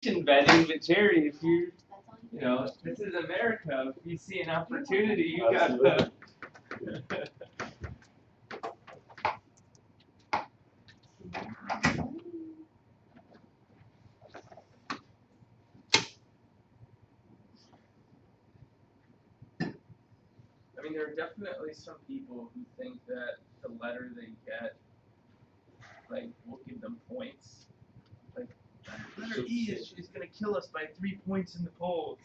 vetting, but Jerry, if this is America. If you see an opportunity, you gotta. I mean, there are definitely some people who think that the letter they get, like, will give them points. Like, letter E is gonna kill us by 3 points in the polls.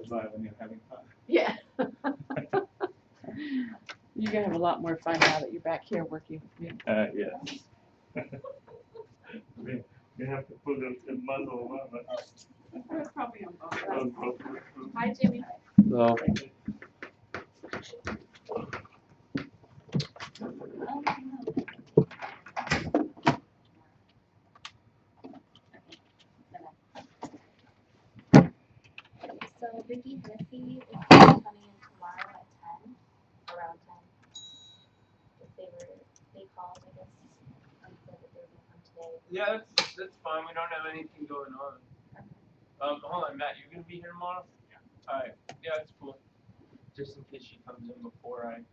Right, when you're having fun. Yeah. You're gonna have a lot more fun now that you're back here working with me. Yeah. we have to put the muzzle on it. That's probably on both. Hi, Jimmy. No. So Vicky Hennessy is coming in tomorrow at 10, around 10. They called, I guess, and said that they were gonna come today. Yeah, that's fine. We don't have anything going on. Hold on, Matt. You're gonna be here tomorrow? Yeah. All right. Yeah, that's cool. Just in case she comes in before I.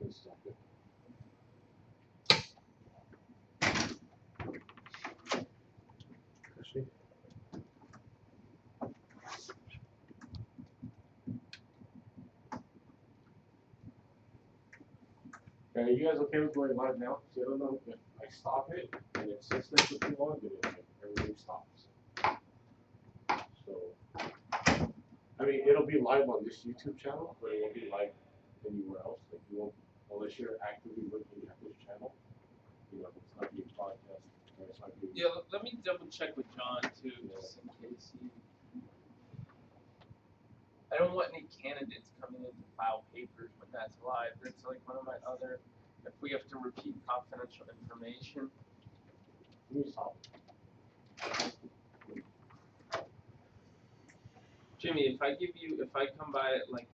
This is all good. Chrissy? Okay, are you guys okay with going live now? See, I don't know if I stop it and it sits there for too long, then everything stops. So, I mean, it'll be live on this YouTube channel, but it won't be live anywhere else. Like you won't, unless you're actively looking at this channel. You know, it's not being broadcast. Or it's not being. Yeah, let me double check with John too, just in case he. I don't want any candidates coming in to file papers when that's live. That's like one of my other. If we have to repeat confidential information. Let me stop. Jimmy, if I come by at like.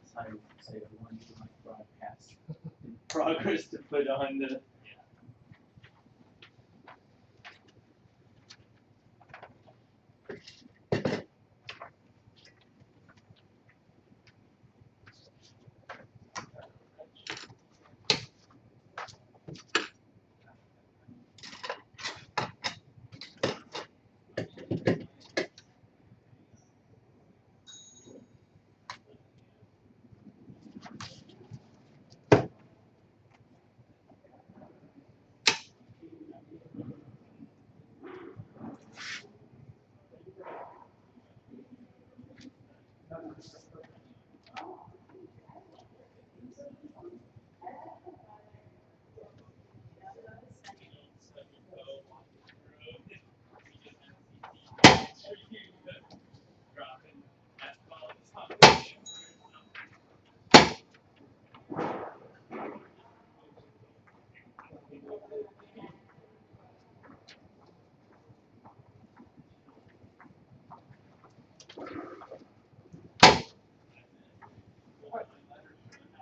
Sorry, say the one to my broadcast. In progress to put on the.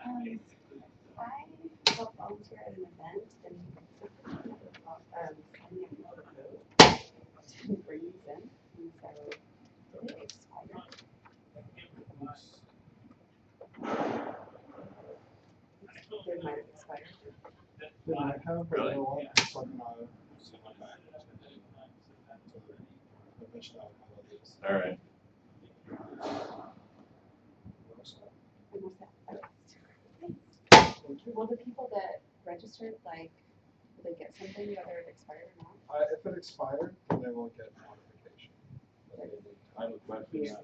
I helped volunteer at an event and signing up people to vote for youth in, and so it expired. It might have expired. Did I have a Really? one? It's like All right. Almost that. Okay. Will the people that registered, like, will they get something whether it expired or not? If it expired, then they will get notification. I have a question.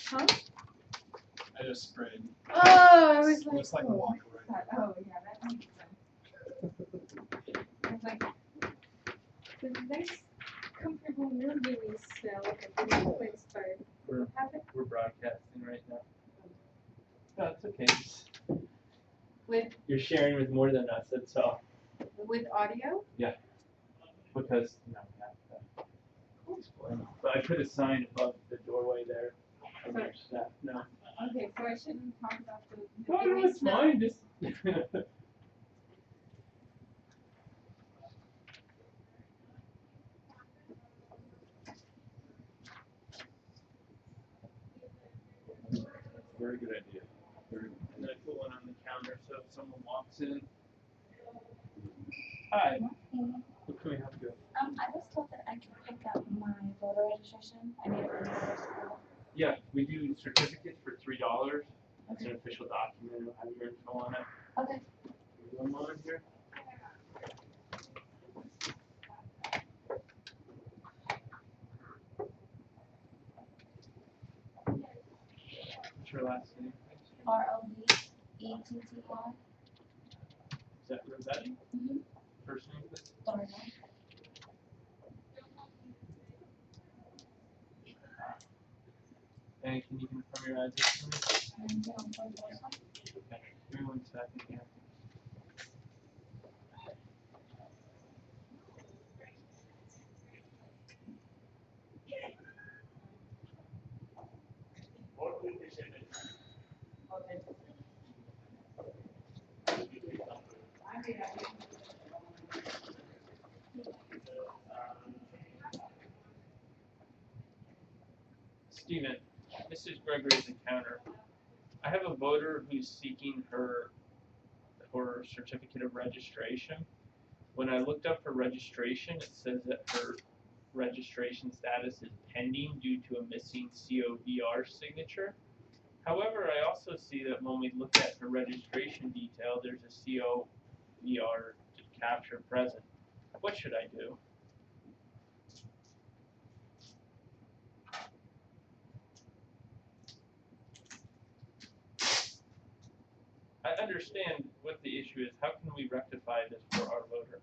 Huh? I I just sprayed. Oh, I was like, Looks like a walk away. oh, yeah, that makes sense. I was like, there's a nice, comfortable mildewy smell that the place, but We're, have it we're broadcasting right now. No, it's okay. with, You're sharing with more than us, that's all. with audio? Because, you know, we have to explain. But I put a sign above the doorway there. For your staff. No. Okay, so I shouldn't talk about the No, no, mildewy it's smell? fine, just. Very good idea. Very good. And then I put one on the counter, so if someone walks in. Hi, what can we help you with? I was told that I could pick up my voter registration. I need it for the school. Yeah, we do certificates for $3. It's an official document, it'll have your info on it. Okay. Give me one moment here. What's your last name? ROVETTR. Is that Rosetti? Mhm. First name, please? Florida. And can you confirm your address for me? And then for the first one. Okay, give me 1 second here. Stephen, this is Gregory's encounter. I have a voter who's seeking her certificate of registration. When I looked up her registration, it says that her registration status is pending due to a missing COVR signature. However, I also see that when we look at her registration detail, there's a COVR capture present. What should I do? I understand what the issue is. How can we rectify this for our voter?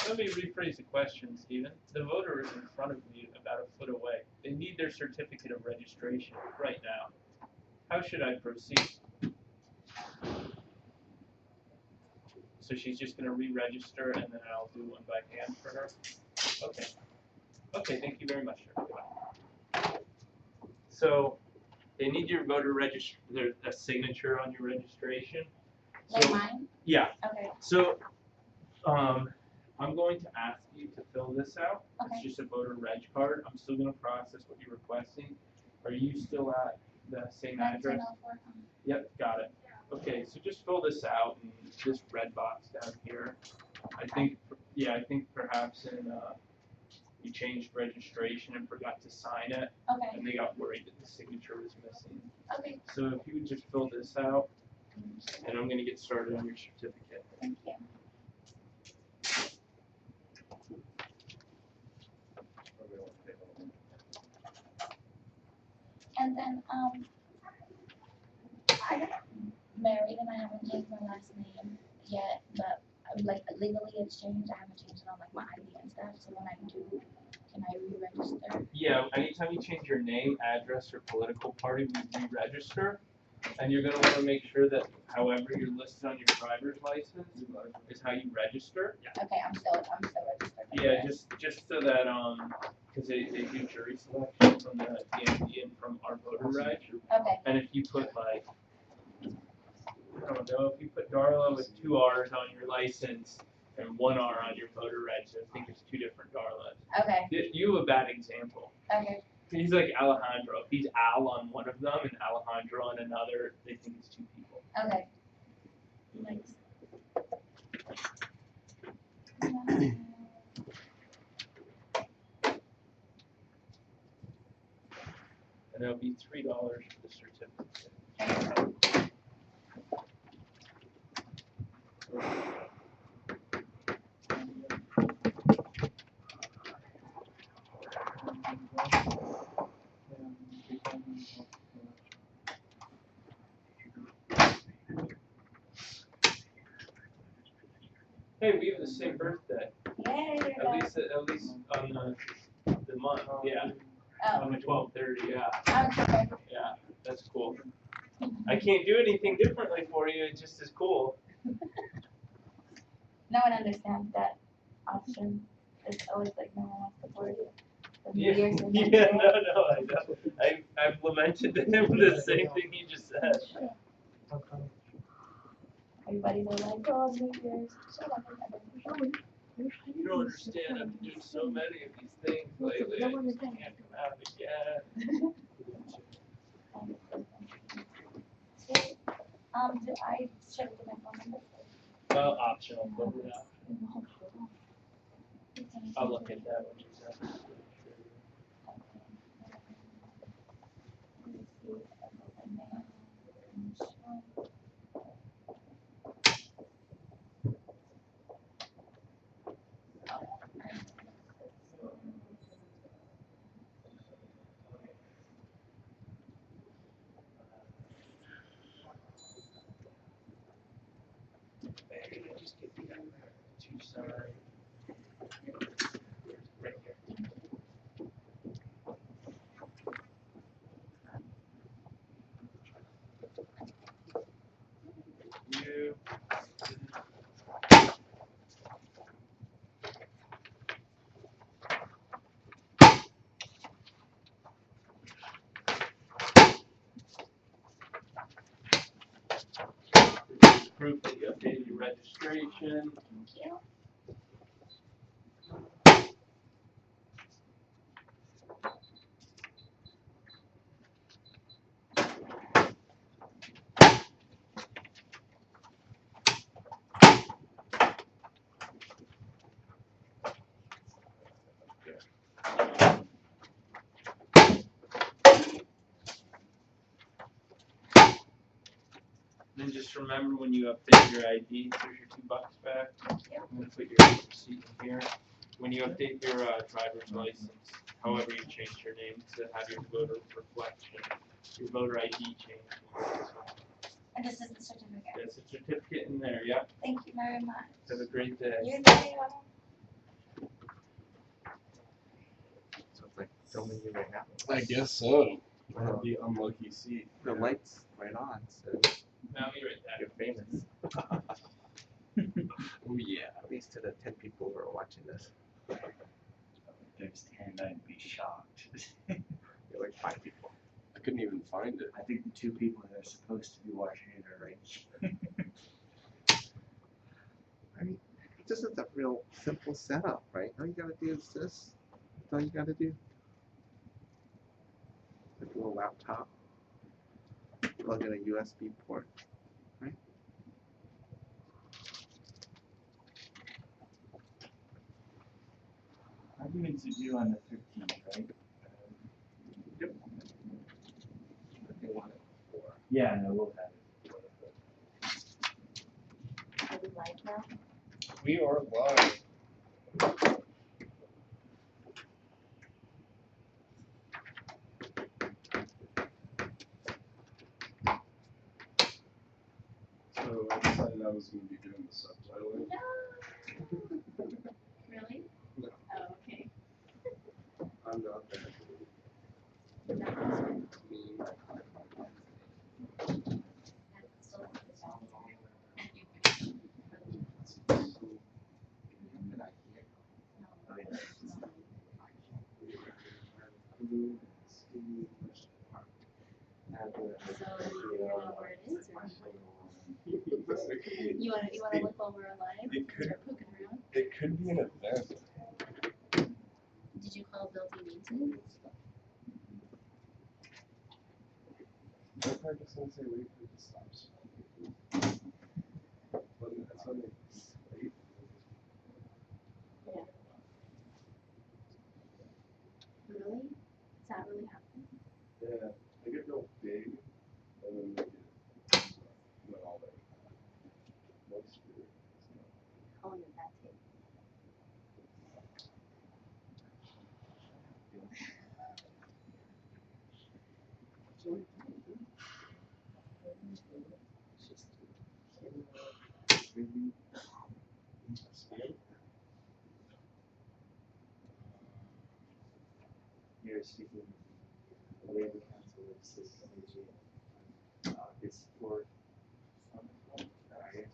Let me rephrase the question, Stephen. The voter is in front of me about a foot away. They need their certificate of registration right now. How should I proceed? So she's just going to re-register and then I'll do one by hand for her? Okay. Okay, thank you very much, sir. Goodbye. So they need your voter a signature on your registration. Like So, mine? yeah. Okay. So I'm going to ask you to fill this out. It's Okay. just a voter reg card. I'm still going to process what you're requesting. Are you still at the same address? 1904. Yep, got it. Okay, so just fill this out in this red box down here. I think perhaps you changed registration and forgot to sign it, Okay. and they got worried that the signature was missing. Okay. So if you would just fill this out, and I'm going to get started on your certificate. Thank you. And then I got married and I haven't changed my last name yet, but like legally it's changed. I haven't changed it on like my ID and stuff. So when I do, can I re-register? Yeah, anytime you change your name, address, or political party, we re-register. And you're going to want to make sure that however you're listed on your driver's license is how you register. Okay, I'm still registered. Yeah, just so that because they do jury selection from the DMV and from our voter reg. Okay. And if you put like, I don't know, if you put Darla with 2 R's on your license and 1 R on your voter reg, I think it's 2 different Darlas. Okay. You have a bad example. Okay. He's like Alejandro. If he's Al on one of them and Alejandro on another, they think it's 2 people. Okay. Thanks. And it'll be $3 for the certificate. Hey, we have the same birthday. Yay, you're At back. least on the month. Yeah. Oh, On the 12/30. Yeah. okay. Yeah. That's cool. I can't do anything differently for you. It's just as cool. No one understands that option. It's always like no one wants to board you. The New Yeah. Year's the Yeah. next day. No. I know. I've lamented to him the same thing you just said. Everybody's all like, oh, New Year's. Shut up. You don't understand. I've been doing so many of these things lately. I just can't come out of it yet. Do I should I give my phone number? Well, optional, but we're not. I'll look at that when you send it. Maybe I just get the other two sides. Right here. You. Proof that you updated your registration. Thank you. Then just remember when you update your ID, here's your $2 back. Yep. I'm gonna put your receipt in here. When you update your driver's license, however you change your name to have your voter reflection, your voter ID change. And this is the certificate. There's a certificate in there, yep. Thank you very much. Have a great day. You too. So it's like filming you right now. I guess so. I have the unlucky seat. The light's right on, so Now be right back. you're famous. Oh yeah. At least to the 10 people who are watching this. There's 10, I'd be shocked. You're like 5 people. I couldn't even find it. I think the 2 people that are supposed to be watching it are right. I mean, this is a real simple setup, right? All you gotta do is this. That's all you gotta do. Like a little laptop. Plug in a USB port, right? Arguments are due on the 13th, right? Yep. If they want it before. Yeah, no, we'll have it. Are we live now? We are live. So I decided I was going to be doing the subtitling. No. Really? No. Oh, okay. I'm not that. Me. You wanna look while we're alive? It could- Start poking around? It could be an event. Did you call building maintenance? My car just gonna say wait for the stop sign. But that's when it's late. Yeah. Really? Is that really happening? Yeah, they get real big and then they get went all like moisture. Calling it that tape. Mayor speaking, the Labor Council of System it's for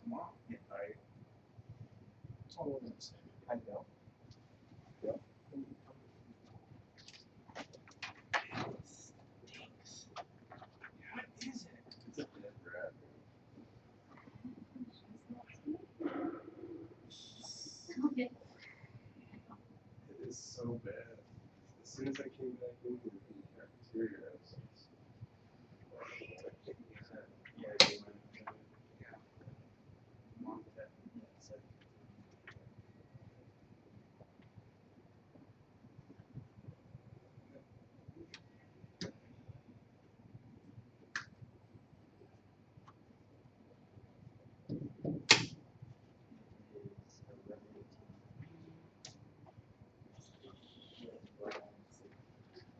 tomorrow. Yeah, alright. That's all we're gonna say. I know. Yeah. What is it? It's a dead rat. Okay. It is so bad. As soon as I came back into the cafeteria, I was yeah, they went, Mom, Dad, said,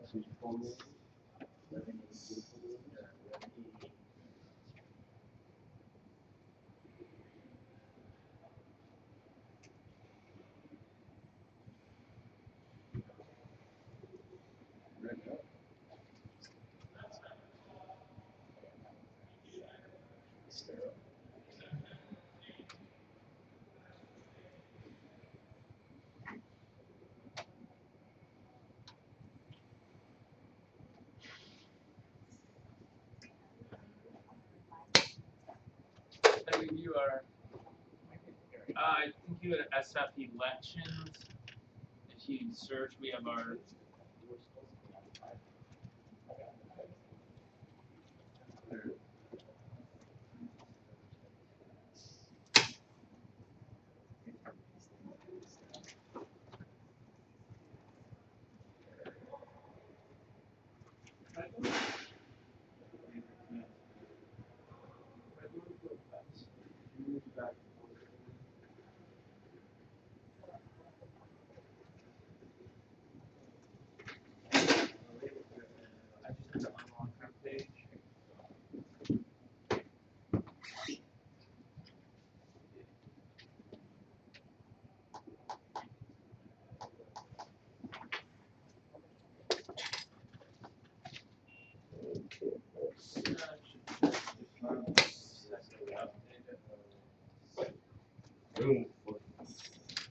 so you told me, I mean, you are. I think you had SF elections. If you search, we have our. I just did the unlock our page.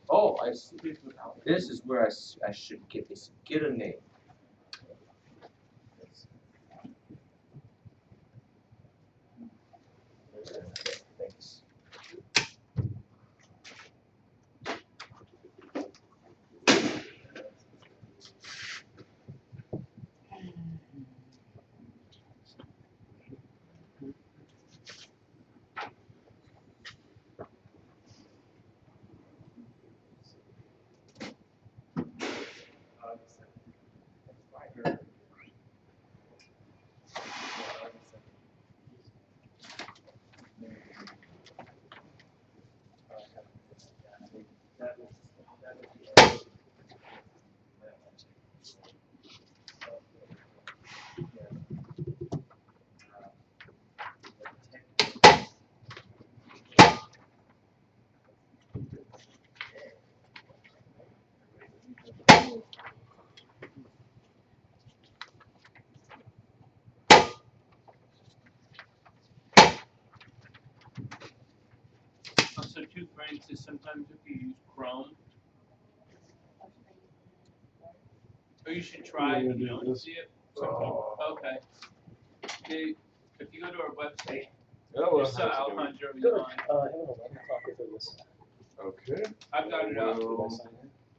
Oh, I see. This is where I should get this. Get a name. Thanks. Also, two things is sometimes if you use Chrome, or you should try if you don't see it. Okay. If you go to our website, you saw Alejandro on. okay. I've got it up.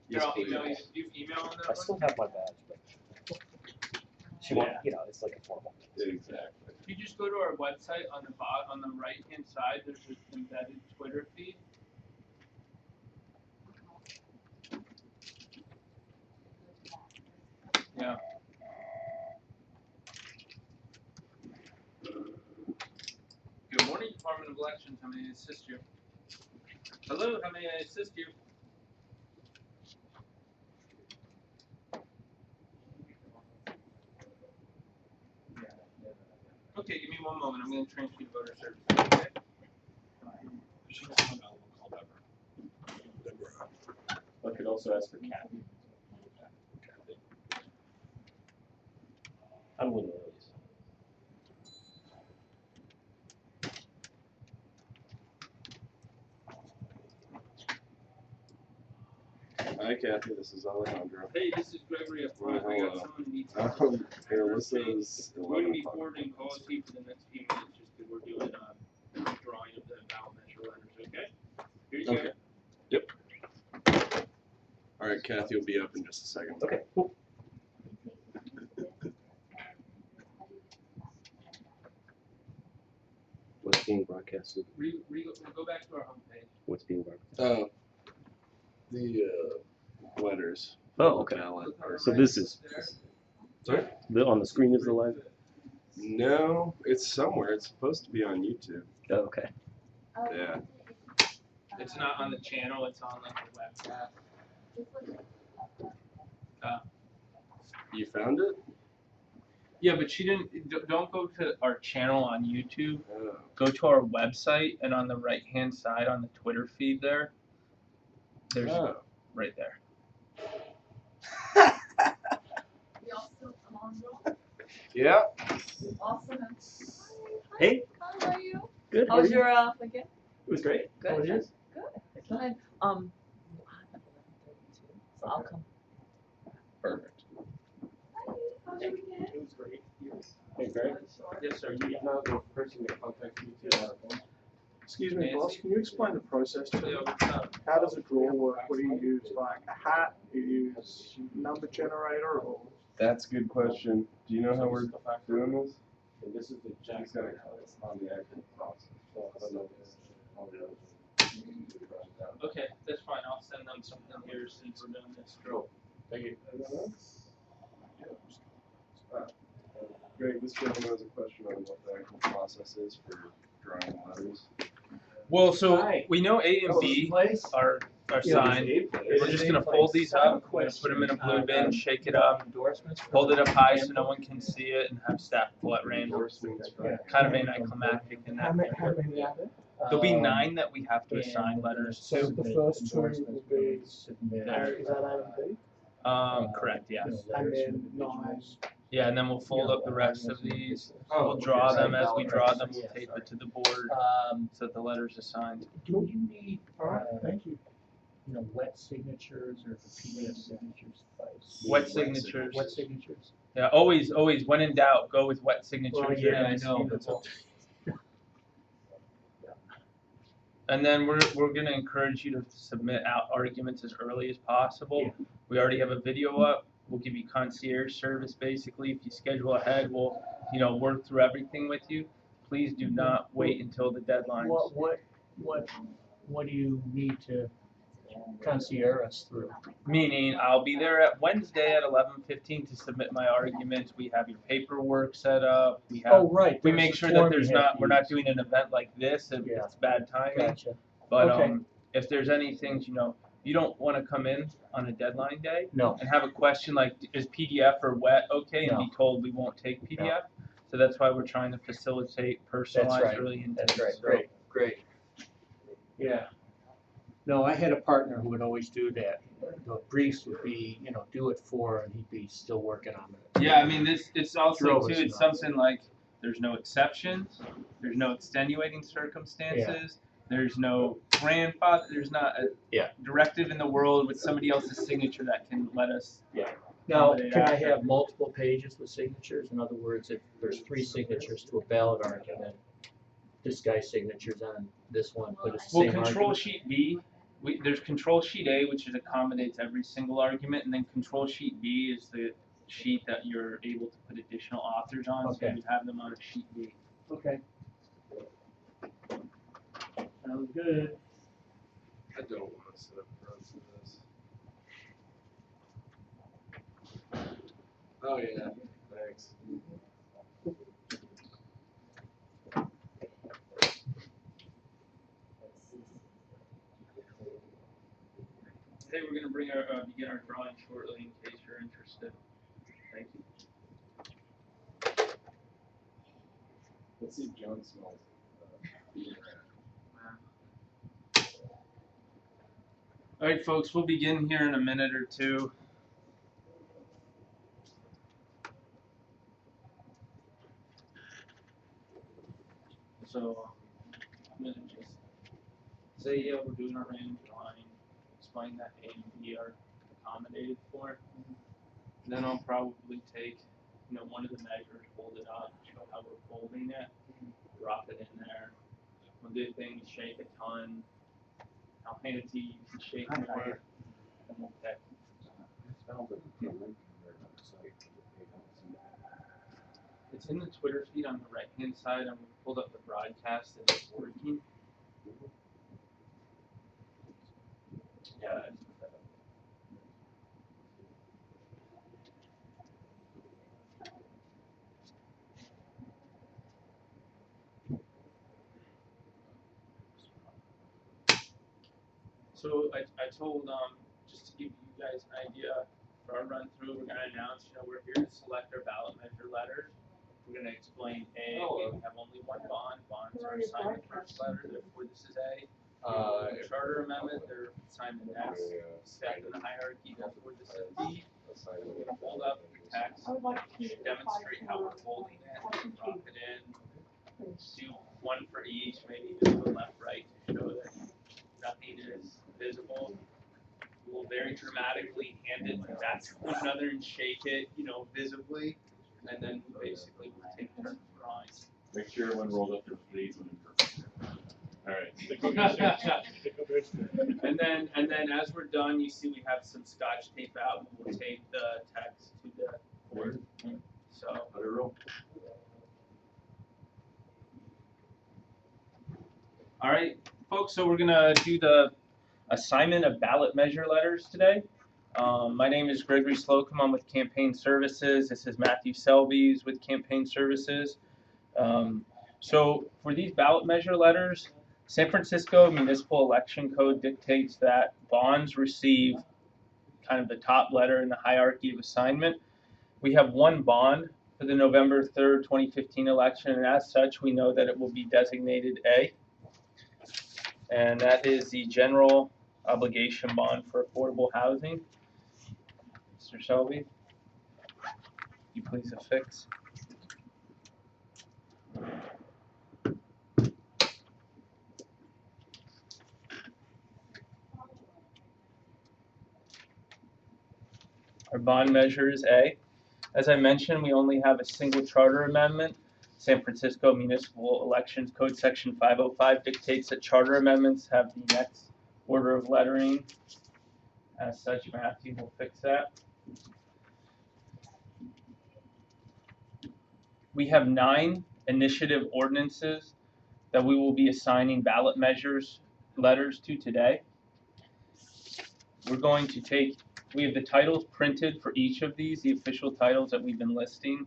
Yes, Here, I'll please. email you. Do you email on that I still one? have my badge, but she won't, you know, it's like a formal. Exactly. If you just go to our website on the right hand side, there's an embedded Twitter feed. Yeah. Good morning, Department of Elections. How may I assist you? Hello, how may I assist you? Okay, give me one moment. I'm going to transfer you to voter service. Okay? I could also ask for Kathy. I'm with Louise. Hi Kathy, this is Alejandro. Hey, this is Gregory up front. I got someone who needs help. Hey, Alyssa's We're 11 gonna be o'clock. forwarding calls to you for the next few minutes just because we're doing a drawing of the ballot measure letters, okay? Here you go. Okay. Yep. All right, Kathy will be up in just a second. Okay, cool. What's being broadcasted? We'll go back to our homepage. What's being broadcasted? The letters. Oh, okay. Ballot are- So this is, Sorry? on the screen is the live? No, it's somewhere. It's supposed to be on YouTube. Oh, okay. Yeah. It's not on the channel, it's on like the website. You found it? Yeah, but she didn't, don't go to our channel on YouTube. Oh. Go to our website and on the right hand side on the Twitter feed there, there's Oh. right there. Yeah. Awesome. Hey. How are you? Good. How was your weekend? It was great. Good. How was yours? Good. Good. So I'll come. Perfect. How's your weekend? It was great. Hey, Greg? Yes, sir. You're not the person that contacts me to Excuse me, boss, Nancy? can you explain the process to me? Yeah, what's up? How does a draw work? What do you use, like a hat? Do you use number generator or? That's a good question. Do you know how we're doing this? And this is the Jack He's got it on the actual process. So I don't know if it's all the others. Okay, that's fine. I'll send them something here since we're doing this. Cool. Thank you. Greg, this gentleman has a question on what the actual process is for drawing letters. Well, so Hi. we know A and B are signed. We're just gonna fold these up, we're gonna put them in a blue bin, shake it up, hold it up high so no one can see it, and have staff pull at random. Kind of anticlimactic in that. many are there? There'll be 9 that we have to assign letters. So the first 2 will be, is that A and B? Correct, yes. And then 9. Yeah, and then we'll fold up the rest of these. We'll draw them as we draw them. We'll tape it to the board so that the letter's assigned. Do you need, Alright, thank you. wet signatures or the PDF signatures? Wet signatures. Wet signatures. Yeah, always, when in doubt, go with wet signatures. Well, yeah, I and know, it's but And then we're gonna encourage you to submit out arguments as early as possible. Yeah. We already have a video up. We'll give you concierge service basically. If you schedule ahead, we'll work through everything with you. Please do not wait until the deadlines. What do you need to concierge us through? Meaning, I'll be there at Wednesday at 11:15 to submit my arguments. We have your paperwork set up. We have. Oh, right. We there's make a sure form that you have to we're not use. doing an event like this if Yeah. it's bad timing. Gotcha. But Okay. if there's any things, you don't want to come in on a deadline day No. and have a question like, is PDF or wet okay? And No. be told we won't take PDF. So that's why we're trying to facilitate personalized right. early intake. That's right. So- Great. Yeah. No, I had a partner who would always do that. The briefs would be, do it for, and he'd be still working on it. Yeah, I mean, it's also Drove too, us it's nuts. something like, there's no exceptions, there's no extenuating circumstances, there's no grandfather, there's not a Yeah. directive in the world with somebody else's signature that can let us. Now, accommodate can I after. have multiple pages with signatures? In other words, if there's 3 signatures to a ballot argument, this guy's signature's on this one, but it's the Well, same control argument? sheet B, there's control sheet A, which accommodates every single argument, and then control sheet B is the sheet that you're able to put additional authors on, so Okay. you have them on a sheet B. Okay. Sounds good. I don't want to set up fronts for this. Oh yeah, thanks. Hey, we're gonna begin our drawing shortly in case you're interested. Thank you. Let's see if John smells being All right, folks, we'll begin here in a minute or two. So I'm gonna just say, yeah, we're doing our range line, explain that A and B are accommodated for. And then I'll probably take, one of the measures, hold it up, show how we're folding it, drop it in there. We'll do things, shake a ton. I'll hand it to you, you can shake more, and we'll pick. It's in the Twitter feed on the right hand side, and we pulled up the broadcast and it's working. Yeah, I just put that up. So I told, just to give you guys an idea, for our run through, we're gonna announce, we're here to select our ballot measure letters. We're gonna explain A, we have only one bond, bonds are assigned the first letter, therefore this is A. Charter amendment, they're assigned the next step in the hierarchy, therefore this is B. We're gonna hold up the text, demonstrate how we're holding it, drop it in, do one for each, maybe just go left, right to show that nothing is visible. We'll very dramatically hand it back to one another and shake it, visibly, and then basically we'll take turns drawing. Make sure everyone rolls up their sleeves when you're And then as we're done, you see we have some Scotch tape out, and we'll tape the text to the board. So let it roll. All right, folks. So we're gonna do the assignment of ballot measure letters today. My name is Gregory Slocum. I'm with Campaign Services. This is Matthew Selby's with Campaign Services. So for these ballot measure letters, San Francisco Municipal Election Code dictates that bonds receive kind of the top letter in the hierarchy of assignment. We have one bond for the November 3rd, 2015 election, and as such, we know that it will be designated A. And that is the general obligation bond for affordable housing. Mr. Selby, you please affix. Our bond measure is A. As I mentioned, we only have a single charter amendment. San Francisco Municipal Elections Code Section 505 dictates that charter amendments have the next order of lettering. As such, Matthew will fix that. We have 9 initiative ordinances that we will be assigning ballot measures letters to today. We're going to take, we have the titles printed for each of these, the official titles that we've been listing.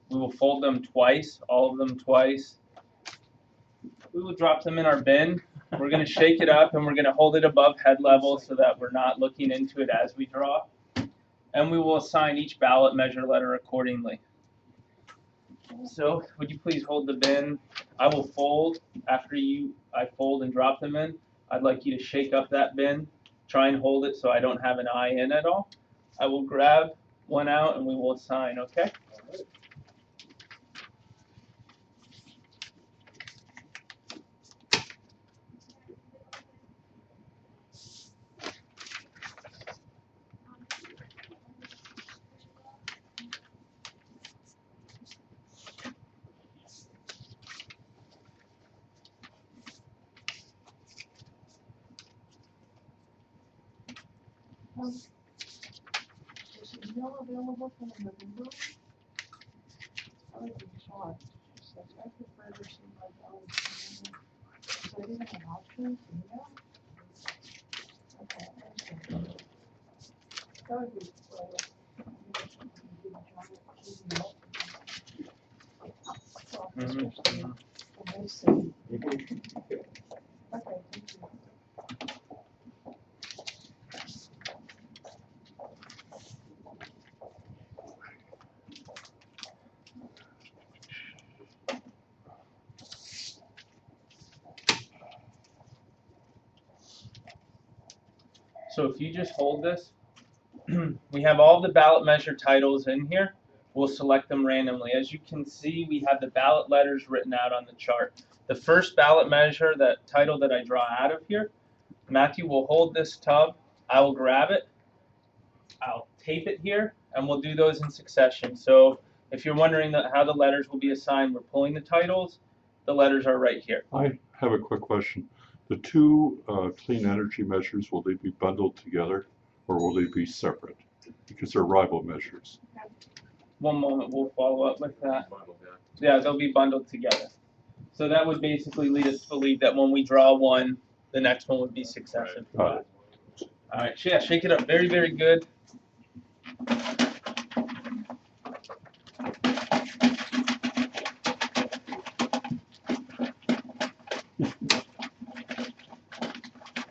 We will fold them twice, all of them twice. We will drop them in our bin. We're going to shake it up and we're going to hold it above head level so that we're not looking into it as we draw. And we will assign each ballot measure letter accordingly. So would you please hold the bin? I will fold after I fold and drop them in. I'd like you to shake up that bin. Try and hold it so I don't have an eye in at all. I will grab one out and we will assign, okay? Is email available for the November? I would be shocked. She says, I prefer to see my balance. So I didn't have an option to email? Okay, that would be Okay, thank you. So if you just hold this, we have all the ballot measure titles in here. We'll select them randomly. As you can see, we have the ballot letters written out on the chart. The first ballot measure, that title that I draw out of here, Matthew will hold this tub. I will grab it. I'll tape it here, and we'll do those in succession. So if you're wondering how the letters will be assigned, we're pulling the titles. The letters are right here. I have a quick question. The two clean energy measures, will they be bundled together or will they be separate? Because they're rival measures. One moment, we'll follow up with that. Yeah, they'll be bundled together. So that would basically lead us to believe that when we draw one, the next one would be successive. Got it. All right, yeah, shake it up. Very, very good.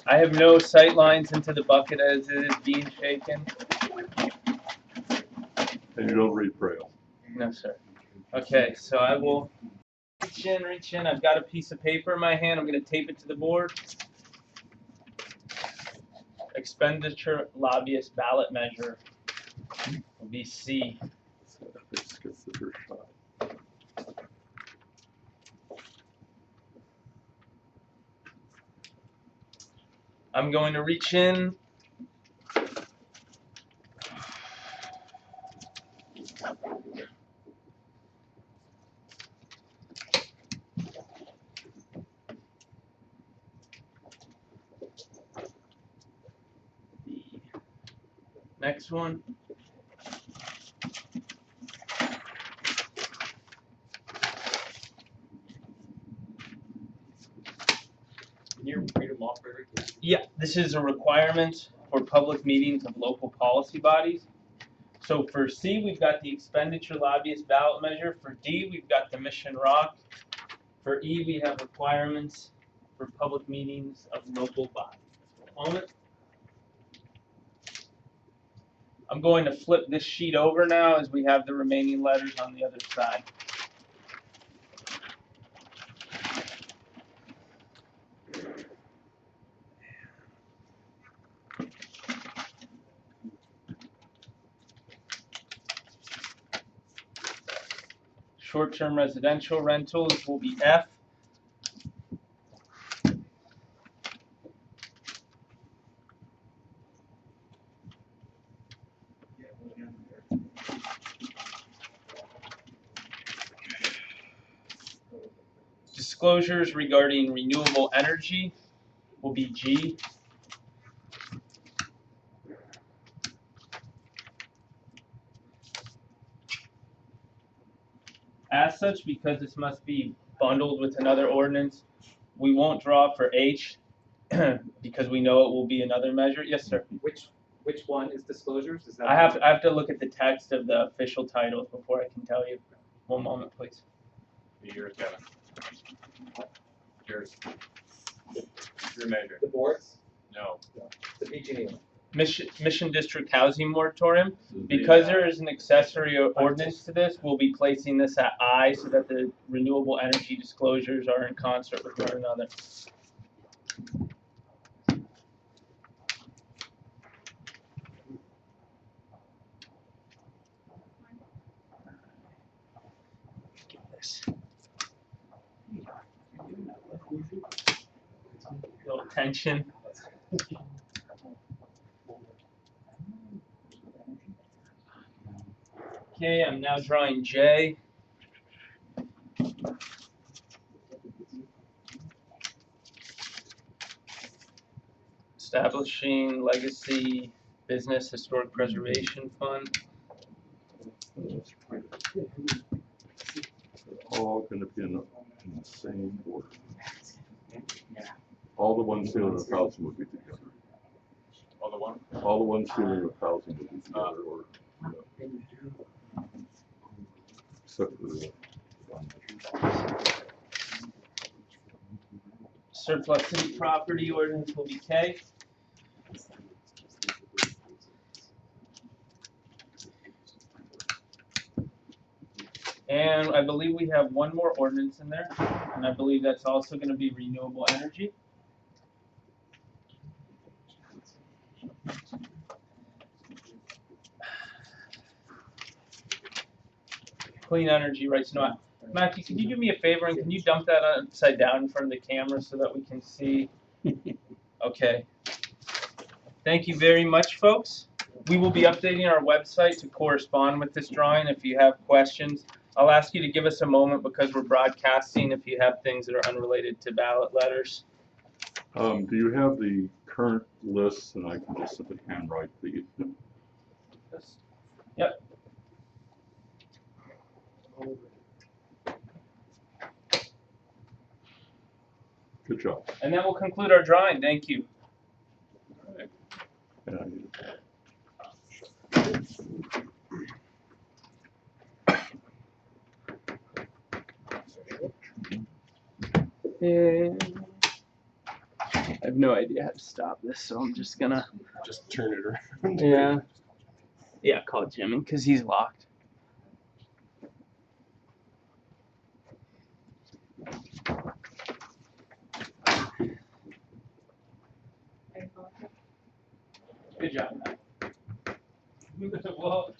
I have no sight lines into the bucket as it is being shaken. And you don't read Braille. No, sir. Okay, so I will reach in. I've got a piece of paper in my hand. I'm going to tape it to the board. Expenditure lobbyist ballot measure will be C. I'm going to reach in. Next one. Can you read them off, Frederick? Yeah, this is a requirement for public meetings of local policy bodies. So for C, we've got the expenditure lobbyist ballot measure. For D, we've got the Mission Rock. For E, we have requirements for public meetings of local bodies. One moment. I'm going to flip this sheet over now as we have the remaining letters on the other side. Short-term residential rentals will be F. Disclosures regarding renewable energy will be G. As such, because this must be bundled with another ordinance, we won't draw for H because we know it will be another measure. Yes, sir. Which one is disclosures? Is that I have to look at the text of the official titles before I can tell you. One moment, please. Yours, Kevin. Yours. Your measure. the boards? No. The PG&E. Mission District Housing Moratorium. Because there is an accessory ordinance to this, we'll be placing this at I so that the renewable energy disclosures are in concert with one another. Little tension. Okay, I'm now drawing J. Establishing Legacy Business Historic Preservation Fund. All going to be in the same order. All the ones dealing with housing would be together. All the one? All the ones dealing with housing would be together, or except for the Surplus city property ordinance will be K. And I believe we have one more ordinance in there, and I believe that's also going to be renewable energy. clean energy rights to know. Matthew, can you do me a favor and can you dump that upside down in front of the camera so that we can see? Okay. Thank you very much, folks. We will be updating our website to correspond with this drawing. If you have questions, I'll ask you to give us a moment because we're broadcasting if you have things that are unrelated to ballot letters. Do you have the current list and I can just simply handwrite the? Yep. Good job. And that will conclude our drawing. Thank you. And I need I have no idea how to stop this, so I'm just gonna Just turn it around. Yeah. Yeah, call Jimmy because he's locked. Good job, Matt. Well,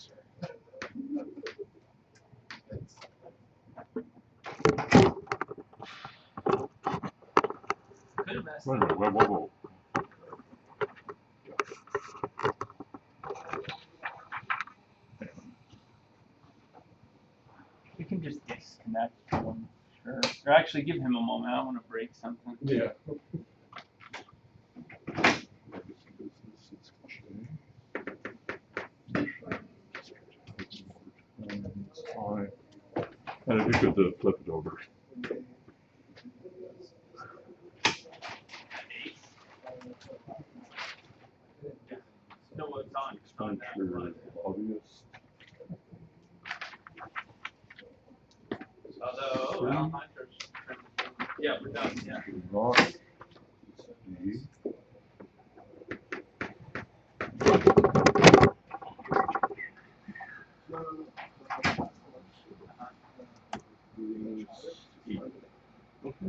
could have messed Wait a minute, whoa. We can just disconnect him, sure. Or actually, give him a moment. I want to break something. Yeah. And if you could flip it over. No, it's on. Expenditure obvious. Although, yeah, we're done. Yeah. Not. D.